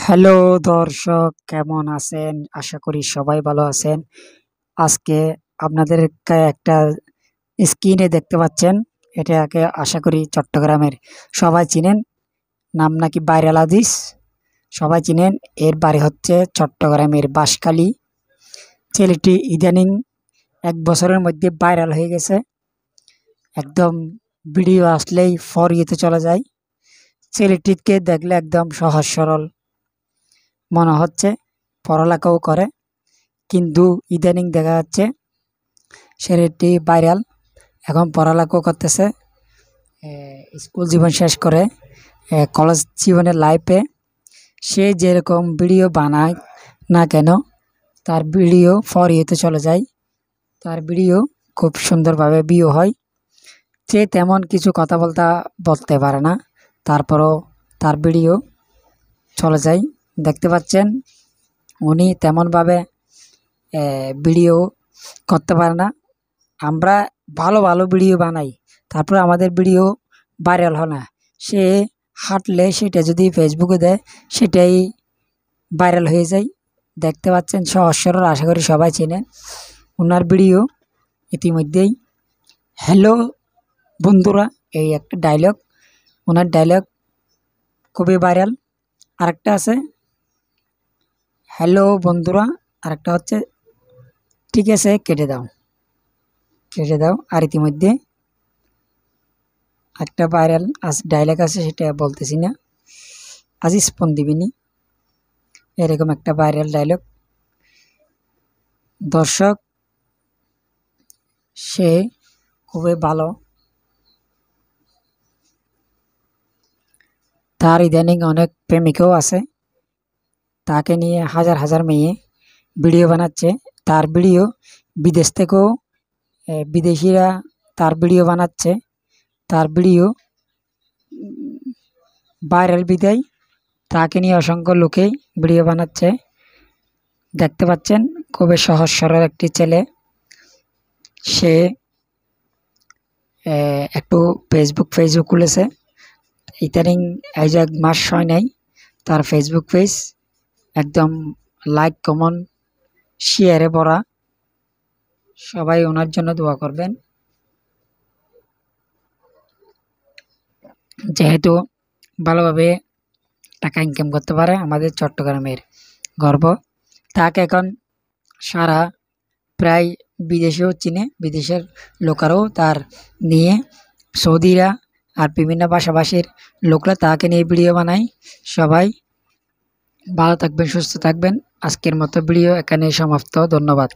Hello দর্শক, কেমন আছেন? আশা করি সবাই ভালো আছেন। আজকে আপনাদেরকে একটা স্ক্রিনে দেখতে পাচ্ছেন, এটাকে আশা করি চট্টগ্রামের সবাই চিনেন। নাম নাকি ভাইরাল হাদিস, সবাই চিনেন। এর বাড়ি হচ্ছে চট্টগ্রামের বাঁশখালী। ছেলেটি ইদানিং 1 বছরের মধ্যে ভাইরাল হয়ে গেছে। একদম ভিডিও আসলেই ফর ইয়েতে চলে যায়। ছেলেটিকে দেখলে একদম সহজ সরল মনে হচ্ছে, পড়ালেখাও করে, কিন্তু ইদানিং দেখা যাচ্ছে ছেলেটি ভাইরাল, এখন পড়ালেখাও করতেছে। স্কুল জীবন শেষ করে কলেজ জীবনের লাইফে সে যেরকম ভিডিও বানায় না কেন, তার ভিডিও ফর ইয়েতে চলে যায়। তার ভিডিও খুব সুন্দরভাবে ভিউ হয়। সে তেমন কিছু কথা বলতে পারে না, তারপরও তার ভিডিও চলে যায়। দেখতে পাচ্ছেন উনি তেমনভাবে ভিডিও করতে পারে না। আমরা ভালো ভালো ভিডিও বানাই, তারপরে আমাদের ভিডিও ভাইরাল হয় না। সে হাঁটলে সেটা যদি ফেসবুকে দেয়, সেটাই ভাইরাল হয়ে যায়। দেখতে পাচ্ছেন সহজ সরল, আশা করি সবাই চেনেন ওনার ভিডিও ইতিমধ্যেই। হ্যালো বন্ধুরা, এই একটা ডায়লগ, ওনার ডায়লগ খুবই ভাইরাল। আরেকটা আছে হ্যালো বন্ধুরা, আরেকটা হচ্ছে ঠিক আছে কেটে দাও। আর ইতিমধ্যে একটা ভাইরাল ডায়লগ আছে, সেটা বলতেছি না, আজ স্পন দিবিনি, এরকম একটা ভাইরাল ডায়লগ। দর্শক, সে খুবই ভালো। তার ইদানিং অনেক প্রেমিকও আছে, তাকে নিয়ে হাজার হাজার মেয়ে ভিডিও বানাচ্ছে। তার ভিডিও বিদেশ থেকেও বিদেশিরা তার ভিডিও বানাচ্ছে। তার ভিডিও ভাইরাল বিদায় তাকে নিয়ে অসংখ্য লোকেই ভিডিও বানাচ্ছে। দেখতে পাচ্ছেন খুবই সহজ সরল একটি ছেলে। সে একটু ফেসবুক খুলেছে ইদানিং, এই যে 1 মাস হয় নাই, তার ফেসবুক পেজ একদম লাইক কমেন্ট শেয়ারে ভরা। সবাই ওনার জন্য দোয়া করবেন, যেহেতু ভালোভাবে টাকা ইনকাম করতে পারে। আমাদের চট্টগ্রামের গর্ব। তাকে এখন সারা প্রায় বিদেশেও চিনে, বিদেশের লোকেরাও তার নিয়ে, সৌদিরা আর বিভিন্ন ভাষাভাষীর লোকরা তাকে নিয়ে ভিডিও বানায়। সবাই ভালো থাকবেন, সুস্থ থাকবেন। আজকের মতো ভিডিও এখানেই সমাপ্ত। ধন্যবাদ।